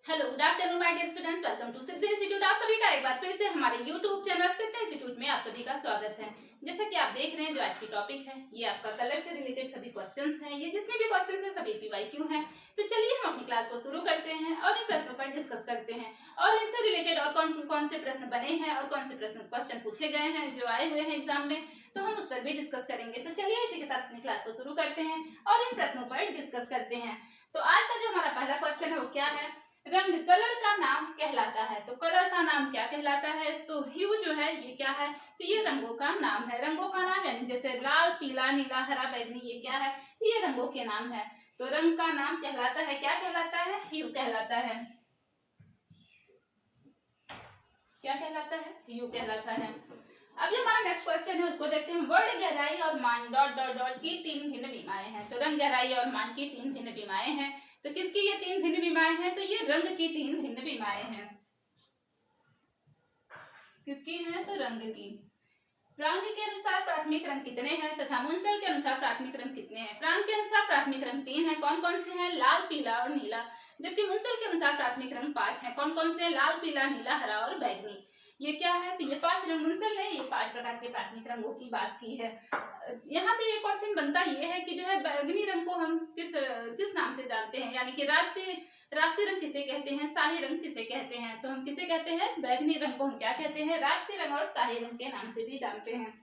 Hello, good afternoon my dear students. Welcome to Siddhi institute. आप सभी का एक बार फिर से हमारे यूट्यूब चैनल सिद्धि इंस्टीट्यूट में आप सभी का स्वागत है। जैसा कि आप देख रहे हैं, जो आज की टॉपिक है ये आपका कलर से रिलेटेड सभी क्वेश्चंस हैं। ये जितने भी क्वेश्चंस हैं सभी पीवाईक्यू हैं। तो चलिए हम अपनी क्लास को शुरू करते हैं और इन प्रश्नों पर डिस्कस करते हैं और इनसे रिलेटेड और कौन से प्रश्न बने हैं और कौन से क्वेश्चन पूछे गए हैं जो आए हुए हैं एग्जाम में, तो हम उस पर भी डिस्कस करेंगे। तो चलिए इसी के साथ अपनी क्लास को शुरू करते हैं और इन प्रश्नों पर डिस्कस करते हैं। तो आज का जो हमारा पहला क्वेश्चन है वो क्या है? रंग कलर का नाम कहलाता है। तो कलर का नाम क्या कहलाता है? तो ह्यू जो है ये क्या है? तो ये रंगों का नाम है। रंगों का नाम यानी जैसे लाल, पीला, नीला, हरा, बैगनी, ये क्या है? ये रंगों के नाम है। तो रंग का नाम कहलाता है, क्या कहलाता है? ह्यू कहलाता है। क्या कहलाता है? ह्यू कहलाता है। अब जो हमारा नेक्स्ट क्वेश्चन है उसको देखते हैं। वर्ण गहराई और मान डॉट डॉट डॉट की तीन भिन्न बीमाएं हैं। तो रंग गहराई और मान की तीन भिन्न बीमाएं हैं। तो किसकी ये तीन भिन्न बीमाएं हैं? तो ये रंग की तीन भिन्न बीमाएं हैं। किसकी हैं? तो रंग की। प्रांग के अनुसार प्राथमिक रंग कितने हैं तथा मुंसल के अनुसार प्राथमिक रंग कितने हैं? प्रांग के अनुसार प्राथमिक रंग 3 है। कौन कौन से हैं? लाल, पीला और नीला। जबकि मुंसल के अनुसार प्राथमिक रंग 5 है। कौन कौन से हैं? लाल, पीला, नीला, हरा और बैगनी। ये क्या है? तो ये 5 रंग। मुंसल ने ये 5 प्रकार के प्राथमिक रंगों की बात की है। यहाँ से ये क्वेश्चन बनता ये है कि जो है बैगनी रंग को हम किस नाम से जानते हैं, यानी कि राजसी रंग किसे कहते हैं, शाही रंग किसे कहते हैं? तो हम किसे कहते हैं? बैगनी रंग को हम क्या कहते हैं? राजसी रंग और शाही रंग के नाम से भी जानते हैं।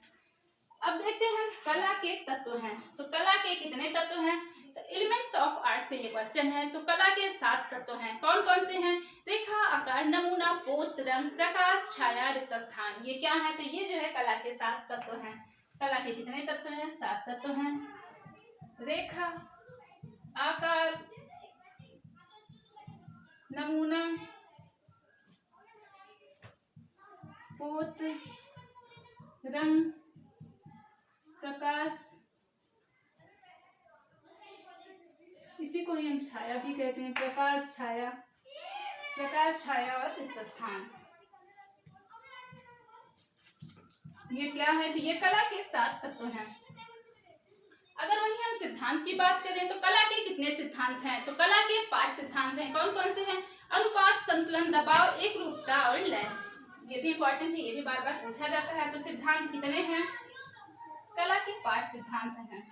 अब देखते हैं कला के तत्व हैं। तो कला के कितने तत्व हैं? तो एलिमेंट्स ऑफ आर्ट से ये क्वेश्चन है। तो कला के 7 तत्व हैं। कौन कौन से हैं? रेखा, आकार, नमूना, पोत, रंग, प्रकाश, छाया, रिक्त स्थान। ये क्या है? तो ये जो है कला के 7 तत्व हैं। कला के कितने तत्व हैं? 7 तत्व हैं। रेखा, आकार, नमूना, पोत, रंग, प्रकाश, इसी को ही हम छाया भी कहते हैं। प्रकाश छाया और रिक्त स्थान, ये क्या है? तो ये कला के 7 तत्व हैं। अगर वहीं हम सिद्धांत की बात करें तो कला के कितने सिद्धांत हैं? तो कला के 5 सिद्धांत हैं। कौन कौन से हैं? अनुपात, संतुलन, दबाव, एक रूपता और लय। ये भी इंपॉर्टेंट है, ये भी बार बार पूछा जाता है। तो सिद्धांत कितने हैं? कला के 5 सिद्धांत हैं।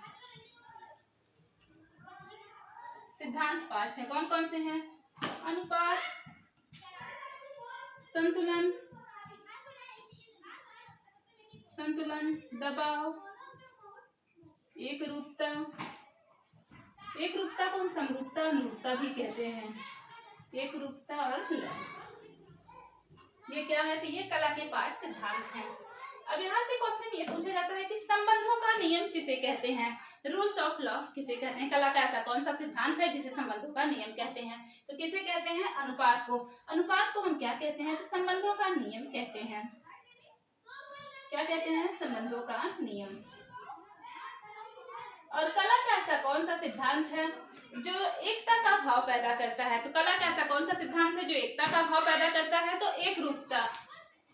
सिद्धांत 5 है। कौन कौन से हैं? अनुपात, संतुलन, दबाव, एक रूपता को हम समरूपता, अनुरूपता भी कहते हैं। एक रूपता और लय, ये क्या है? तो ये कला के 5 सिद्धांत हैं। अब यहाँ से क्वेश्चन ये पूछा जाता है कि संबंधों का नियम किसे कहते हैं? रूल्स ऑफ लॉ किसे कहते हैं? कला का ऐसा कौन सा सिद्धांत है जिसे संबंधों का नियम कहते हैं? तो किसे कहते हैं? अनुपात को। अनुपात को हम क्या कहते हैं? तो संबंधों का नियम कहते हैं। क्या कहते हैं? संबंधों का नियम। और कला का ऐसा कौन सा सिद्धांत है जो एकता का भाव पैदा करता है? तो कला का ऐसा कौन सा सिद्धांत है जो एकता का भाव पैदा करता है? तो एक रूपता।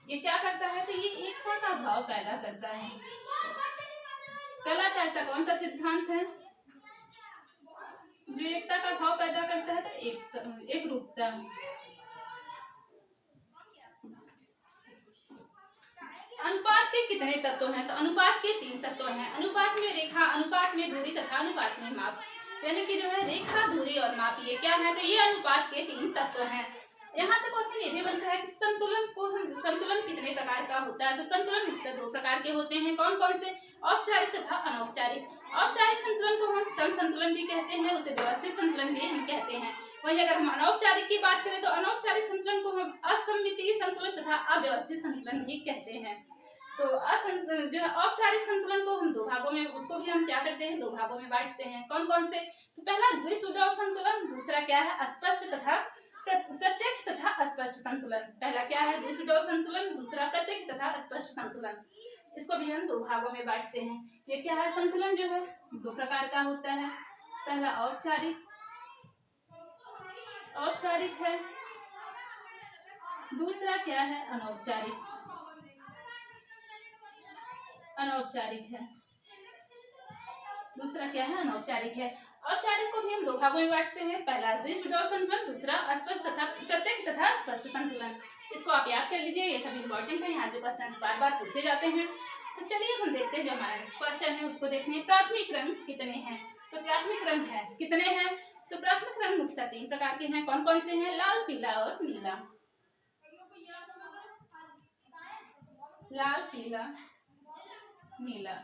ये क्या करता है? तो ये एकता का भाव पैदा करता है। कला का ऐसा कौन सा सिद्धांत है जो एकता का भाव पैदा करता है? तो एक रूपता। अनुपात के कितने तत्व हैं? तो अनुपात के 3 तत्व हैं। अनुपात में रेखा, अनुपात में दूरी तथा अनुपात में माप। यानी कि जो है रेखा, दूरी और माप, ये क्या है? तो ये अनुपात के 3 तत्व हैं। यहाँ से क्वेश्चन ये भी बनता है कि संतुलन कितने प्रकार का होता है? तो संतुलन मुख्यतः 2 प्रकार के होते हैं। कौन कौन से? औपचारिक तथा अनौपचारिक। औपचारिक संतुलन को हम सम संतुलन भी कहते हैं, उसे व्यवस्थित संतुलन भी हम कहते हैं। वहीं अगर हम अनौपचारिक की बात करें तो अनौपचारिक संतुलन को हम असममितीय संतुलन तथा अव्यवस्थित संतुलन भी कहते हैं। तो जो है औपचारिक संतुलन को हम 2 भागों में, उसको भी हम क्या करते हैं? 2 भागों में बांटते हैं। कौन कौन से? तो पहला द्विसुडौल संतुलन, दूसरा क्या है? स्पष्ट तथा प्रत्यक्ष तथा अस्पष्ट संतुलन। पहला क्या है? द्विसुडौल संतुलन, दूसरा प्रत्यक्ष तथा स्पष्ट संतुलन। इसको भी हम 2 भागों में बांटते हैं। ये क्या है? संतुलन जो है 2 प्रकार का होता है। पहला औपचारिक है, दूसरा क्या है? अनौपचारिक है। दूसरा क्या है? अनौपचारिक है। औपचारिक को भी हम दो भागों में बांटते हैं, पहला दृष्टिडोष संतुलन, दूसरा अस्पष्ट तथा प्रत्यक्ष तथा स्पष्ट संतुलन। इसको आप याद कर लीजिए, ये सब इंपॉर्टेंट है, यहाँ से क्वेश्चन बार बार पूछे जाते हैं। तो चलिए हम देखते हैं जो हमारा नेक्स्ट क्वेश्चन है उसको देखते हैं। प्राथमिक रंग कितने हैं? तो प्राथमिक रंग है कितने हैं? तो प्राथमिक रंग मुख्यतः 3 प्रकार के हैं। कौन कौन से हैं? लाल, पीला और नीला। लाल, पीला, नीला।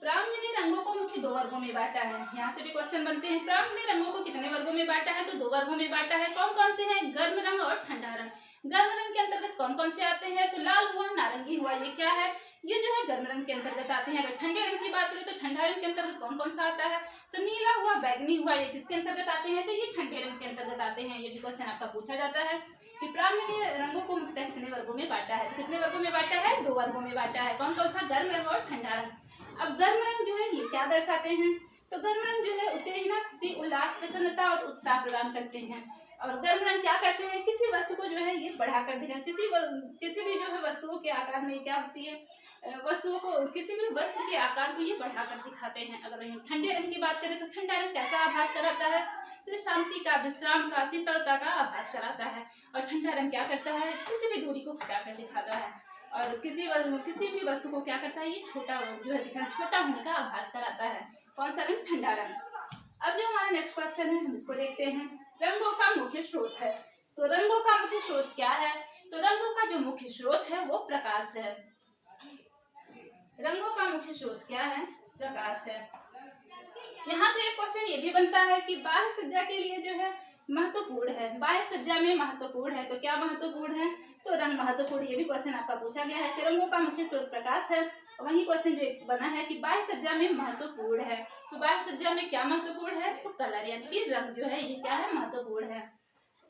प्रांगणीय रंगों को मुख्य 2 वर्गों में बांटा है। यहाँ से भी क्वेश्चन बनते हैं। प्रांगणीय रंगों को कितने वर्गों में बांटा है? तो 2 वर्गों में बांटा है। कौन कौन से हैं? गर्म रंग और ठंडा रंग। गर्म रंग के अंतर्गत कौन कौन से आते हैं? तो लाल हुआ, नारंगी हुआ, ये क्या है? ये जो है गर्म रंग के अंतर्गत आते हैं। अगर ठंडे रंग की बात करें तो ठंडा रंग के अंतर्गत कौन कौन सा आता है? तो नीला हुआ, बैगनी हुआ, ये किसके अंतर्गत आते हैं? तो ये ठंडे रंग के अंतर्गत आते हैं। ये भी क्वेश्चन आपका पूछा जाता है कि प्रांगणीय रंगों को मुख्यतः कितने वर्गों में बांटा है? तो कितने वर्गों में बांटा है? 2 वर्गों में बांटा है। कौन कौन सा? गर्म रंग और ठंडा रंग। अब गर्म रंग जो है ये क्या दर्शाते हैं? तो गर्म रंग जो है उत्तेजना, खुशी, उल्लास, प्रसन्नता और उत्साह प्रदान करते हैं। और गर्म रंग क्या करते हैं? किसी वस्तु को जो है ये बढ़ाकर दिखाते, किसी भी जो है वस्तुओं के आकार में क्या होती है, वस्तुओं को, किसी भी वस्तु के आकार को ये बढ़ाकर दिखाते हैं। अगर हम ठंडे रंग की बात करें तो ठंडा रंग कैसा आभास कराता है? तो शांति का, विश्राम का, शीतलता का आभास कराता है। और ठंडा रंग क्या करता है? किसी भी दूरी को हटाकर दिखाता है। और किसी भी वस्तु को क्या करता है? ये छोटा जो है छोटा होने का आभास कराता है। कौन सा रंग? ठंडा रंग। अब जो हमारा नेक्स्ट क्वेश्चन है हम इसको देखते हैं। रंगों का मुख्य स्रोत है। तो रंगों का मुख्य स्रोत क्या है? तो रंगों का जो मुख्य स्रोत है वो प्रकाश है। रंगों का मुख्य स्रोत क्या है? प्रकाश है। यहाँ से एक क्वेश्चन ये भी बनता है कि बाह्य सज्जा के लिए जो है महत्वपूर्ण है, बाह्य सज्जा में महत्वपूर्ण है, तो क्या महत्वपूर्ण है? तो रंग महत्वपूर्ण। ये भी क्वेश्चन आपका पूछा गया है कि रंगों का मुख्य स्रोत प्रकाश है। वही क्वेश्चन जो बना है कि बाह्य सज्जा में महत्वपूर्ण है। तो बाह्य सज्जा में क्या महत्वपूर्ण है? तो कलर यानी कि रंग जो है ये क्या है? महत्वपूर्ण है।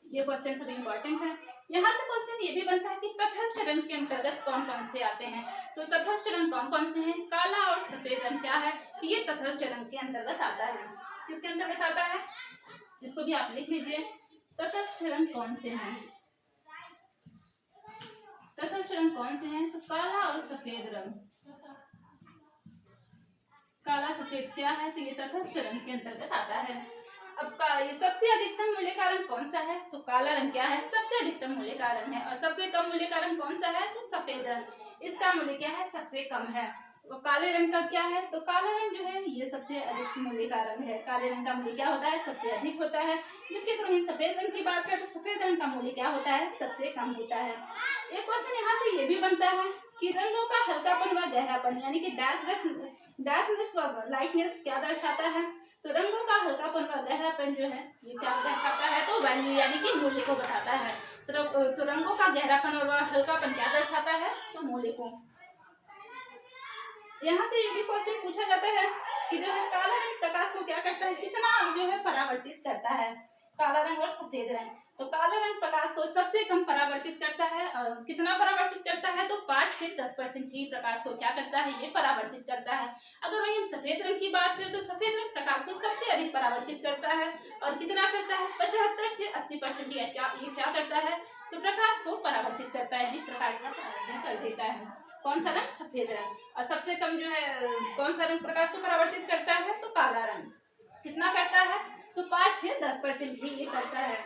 ये क्वेश्चन सब इम्पोर्टेंट है। यहाँ से क्वेश्चन ये भी बनता है कि तटस्थ रंग के अंतर्गत कौन कौन से आते हैं? तो तटस्थ रंग कौन कौन से हैं? काला और सफेद रंग क्या है? तो ये तटस्थ रंग के अंतर्गत आता है। किसके अंतर्गत आता है? इसको भी आप लिख लीजिए। तटस्थ रंग कौन से हैं? तटस्थ रंग कौन से हैं? तो काला और सफेद रंग। काला सफेद क्या है? तो ये तटस्थ रंग के अंतर्गत आता है। अब ये सबसे अधिकतम मूल्य का रंग कौन सा है? तो काला रंग क्या है? सबसे अधिकतम मूल्य का रंग है। और सबसे कम मूल्य का रंग कौन सा है? तो सफेद रंग। इसका मूल्य क्या है? सबसे कम है। तो काले रंग का क्या है? तो काला रंग जो है ये सबसे अधिक मूल्य का रंग है। काले रंग का मूल्य क्या होता है? सबसे अधिक होता है। जबकि अगर हम सफेद रंग की बात करें तो सफेद रंग का मूल्य क्या होता है? सबसे कम होता है। एक क्वेश्चन यहाँ से ये भी बनता है कि रंगों का हल्कापन व गहरापन यानी कि डार्कनेस व लाइटनेस क्या दर्शाता है? तो रंगों का हल्कापन व गहरापन जो है ये क्या दर्शाता है? तो वैल्यू यानी कि मूल्य को बताता है। तो रंगों का गहरापन और हल्कापन क्या दर्शाता है? तो मूल्य को। यहाँ से ये भी क्वेश्चन पूछा जाता है कि जो है काला रंग प्रकाश को क्या करता है? कितना जो है परावर्तित करता है? काला रंग और सफेद रंग। तो काला रंग प्रकाश को सबसे कम परावर्तित करता है। और कितना परावर्तित करता है? तो 5 से 10% ही प्रकाश को क्या करता है? ये परावर्तित करता है। अगर वही हम सफेद रंग की बात करें तो सफेद रंग प्रकाश को सबसे अधिक परावर्तित करता है। और कितना करता है? 75 से 80% ये क्या करता है? तो प्रकाश को परावर्तित करता है, यानी प्रकाश का परावर्तन कर देता है। कौन सा रंग? सफेद रंग। और सबसे कम जो है कौन सा रंग प्रकाश को परावर्तित करता है? तो काला रंग। कितना करता है? तो 5 से 10% ही ये करता है।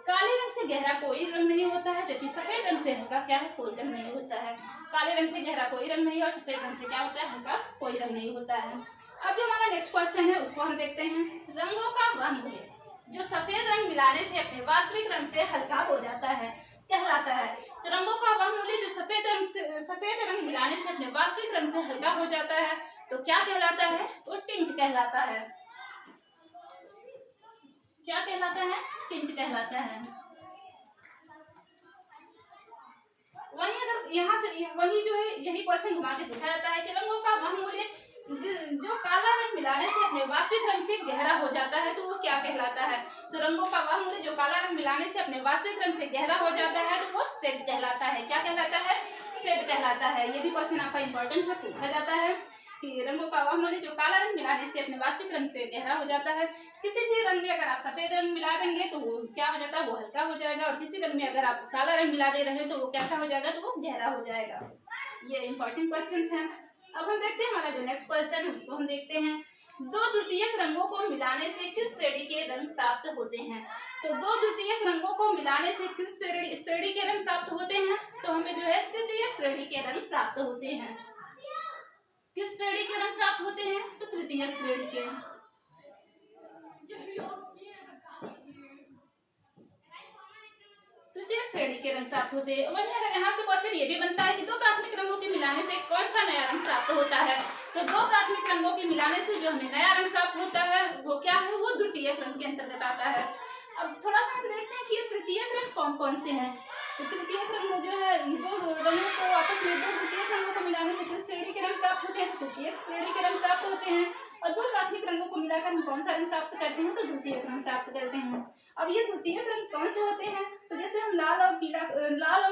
काले रंग से गहरा कोई रंग नहीं होता है, जबकि सफेद रंग से हल्का क्या है? कोई रंग नहीं होता है। काले रंग से गहरा कोई रंग नहीं और सफेद रंग से क्या होता है? हल्का कोई रंग नहीं होता है। अब जो हमारा नेक्स्ट क्वेश्चन है उसको हम देखते हैं। रंगों का वह मूल्य जो सफेद रंग मिलाने से अपने वास्तविक रंग से हल्का हो जाता है कहलाता है। तो रंगों का वह मूल्य जो सफेद रंग मिलाने से अपने वास्तविक रंग से हल्का हो जाता है तो क्या कहलाता है? तो टिंट कहलाता है। क्या कहलाता है? टिंट कहलाता है। वही अगर यहाँ से वही जो है यही क्वेश्चन घुमा के पूछा जाता है कि रंगों का वह मूल्य जो काला रंग मिलाने से अपने वास्तविक रंग से गहरा हो जाता है तो वो क्या कहलाता है? तो रंगों का वह मूल्य जो काला रंग मिलाने से अपने वास्तविक रंग से गहरा हो जाता है तो वो शेड कहलाता है। क्या कहलाता है? शेड कहलाता है। ये भी क्वेश्चन आपका इंपॉर्टेंट है, पूछा जाता है कि रंगों का वह मूल्य जो काला रंग मिलाने से अपने वास्तविक रंग से गहरा हो जाता है। किसी भी रंग में अगर आप सफेद रंग मिला देंगे तो वो क्या हो जाता है? वो हल्का हो जाएगा। और किसी रंग में अगर आप काला रंग मिला दे रहे हैं तो वो कैसा हो जाएगा? तो वो गहरा हो जाएगा। ये इंपॉर्टेंट क्वेश्चन है। अब हम देखते हैं हमारा जो नेक्स्ट क्वेश्चन है उसको हम देखते हैं। दो द्वितीयक रंगों को मिलाने से किस श्रेणी के रंग प्राप्त होते हैं? तो दो द्वितीयक रंगों को मिलाने से किस श्रेणी के रंग प्राप्त होते हैं? तो हमें जो है तृतीयक श्रेणी के रंग प्राप्त होते हैं। किस श्रेणी के रंग प्राप्त होते हैं? तो तृतीयक श्रेणी के। तृतीय श्रेणी के रंग प्राप्त होते हैं। वहीं अगर यहाँ से क्वेश्चन ये भी बनता है कि दो प्राथमिक रंगों के मिलाने से कौन सा नया रंग प्राप्त होता है? तो दो प्राथमिक रंगों के मिलाने से जो हमें नया रंग प्राप्त होता है वो क्या है? वो द्वितीयक रंग के अंतर्गत आता है। अब थोड़ा सा हम देखते हैं कि ये तृतीयक रंग कौन कौन से हैं। तो तृतीयक रंग जो है दो रंगों को आपस में, दो द्वितीयक रंगों को मिलाने से किस श्रेणी के रंग प्राप्त होते हैं? तृतीयक श्रेणी के रंग प्राप्त होते हैं। और दो प्राथमिक रंगों को मिलाकर हम कौन सा रंग प्राप्त करते हैं? तो द्वितीयक रंग प्राप्त करते हैं। अब ये द्वितीयक रंग कौन से होते हैं? तो जैसे हम लाल और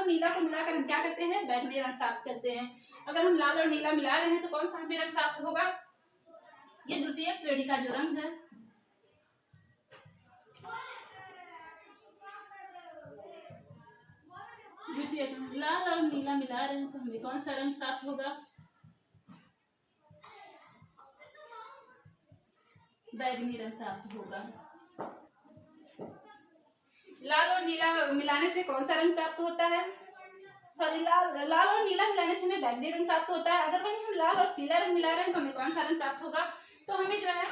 नीला को मिलाकर हम क्या करते हैं? बैगनी रंग प्राप्त करते हैं। अगर हम लाल और नीला मिला रहे हैं तो कौन सा हमें रंग प्राप्त होगा? ये द्वितीयक श्रेणी का जो रंग है। द्वितीयक लाल और नीला मिला रहे हैं तो हमें कौन सा रंग प्राप्त होगा? बैगनी रंग प्राप्त होगा। लाल और नीला मिलाने से कौन सा रंग प्राप्त होता है? सॉरी, लाल और नीला मिलाने से हमें बैगनी रंग प्राप्त होता है। अगर वहीं हम लाल और पीला रंग मिला रहे हैं तो हमें कौन सा रंग प्राप्त होगा? तो हमें जो है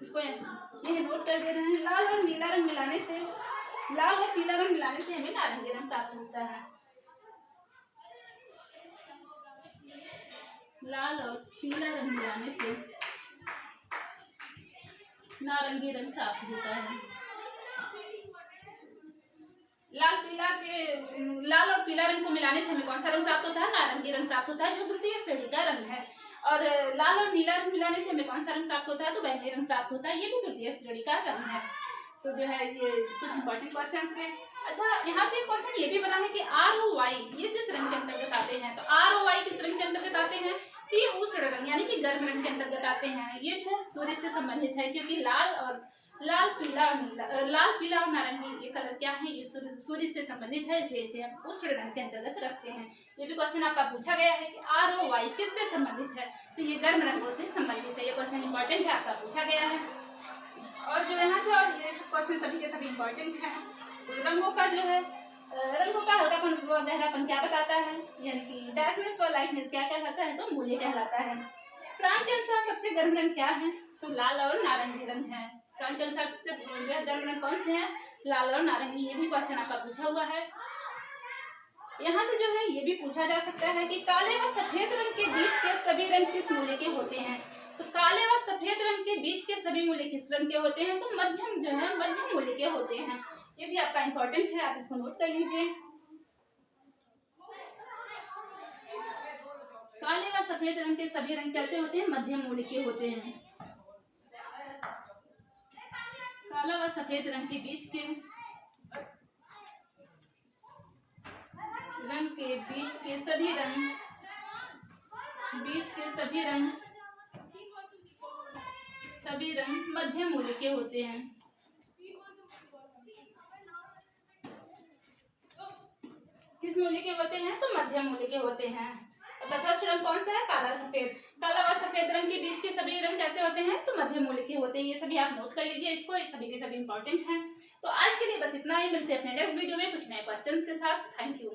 इसको ये नोट कर दे रहे हैं। लाल और नीला रंग मिलाने से, लाल और पीला रंग मिलाने से हमें नारंगी रंग प्राप्त होता है। लाल और पीला रंग मिलाने से नारंगी रंग प्राप्त होता है। लाल और पीला रंग को मिलाने से हमें कौन सा रंग प्राप्त होता है? नारंगी रंग प्राप्त होता है, जो तृतीय श्रेणी का रंग है। और लाल और नीला रंग मिलाने से हमें कौन सा रंग प्राप्त होता है? तो बैगनी रंग प्राप्त होता है, ये भी तृतीय श्रेणी का रंग है। तो जो है ये कुछ इंपॉर्टेंट क्वेश्चन थे। अच्छा, यहाँ से क्वेश्चन ये भी बना है कि ROY ये किस रंग के अंतर्गत आते हैं? तो ROY किस रंग के अंतर्गत आते हैं? ये उष्ण रंग यानी कि गर्म रंग के अंतर्गत आते हैं। ये जो है सूर्य से संबंधित है, क्योंकि लाल पीला और नारंगी ये कलर क्या है? ये सूर्य से संबंधित है, इसलिए इसे हम उष्ण रंग के अंतर्गत रखते हैं। ये भी क्वेश्चन आपका पूछा गया है कि ROY किससे संबंधित है? तो ये गर्म रंगों से संबंधित है। ये क्वेश्चन इंपॉर्टेंट है, आपका पूछा गया है। और जो यहाँ से और ये क्वेश्चन सभी के सभी इंपॉर्टेंट हैं। तो रंगों का जो है, रंगों का हल्कापन व गहरापन क्या बताता है? यानी कि डार्कनेस और लाइटनेस क्या कहलाता है? तो मूल्य कहलाता है। प्रांत के अनुसार सबसे गर्म रंग क्या है? तो लाल और नारंगी रंग है। प्रांत के अनुसार सबसे गर्म रंग कौन से हैं? लाल और नारंगी। ये भी क्वेश्चन आपका पूछा हुआ है। यहाँ से जो है ये भी पूछा जा सकता है कि काले व सफेद रंग के बीच के सभी रंग किस मूल्य के होते हैं? तो काले व सफेद रंग के बीच के सभी मूल्य किस रंग के होते हैं? तो मध्यम जो है मध्यम मूल्य के होते हैं। ये भी आपका इंपॉर्टेंट है, आप इसको नोट कर लीजिए। काले व सफेद रंग के सभी रंग कैसे होते हैं? मध्यम मूल्य के होते हैं। काला व सफेद रंग के बीच के सभी रंग मध्यम मूल्य के होते हैं। किस मूल्य के होते हैं? तो मध्यम मूल्य के होते हैं। तटस्थ रंग कौन सा है? काला सफेद। काला व सफेद रंग के बीच के सभी रंग कैसे होते हैं? तो मध्यम मूल्य के होते हैं। ये सभी आप नोट कर लीजिए इसको, ये सभी के सभी इंपॉर्टेंट हैं। तो आज के लिए बस इतना ही। मिलते हैं अपने नेक्स्ट वीडियो में कुछ नए क्वेश्चंस के साथ। Thank you.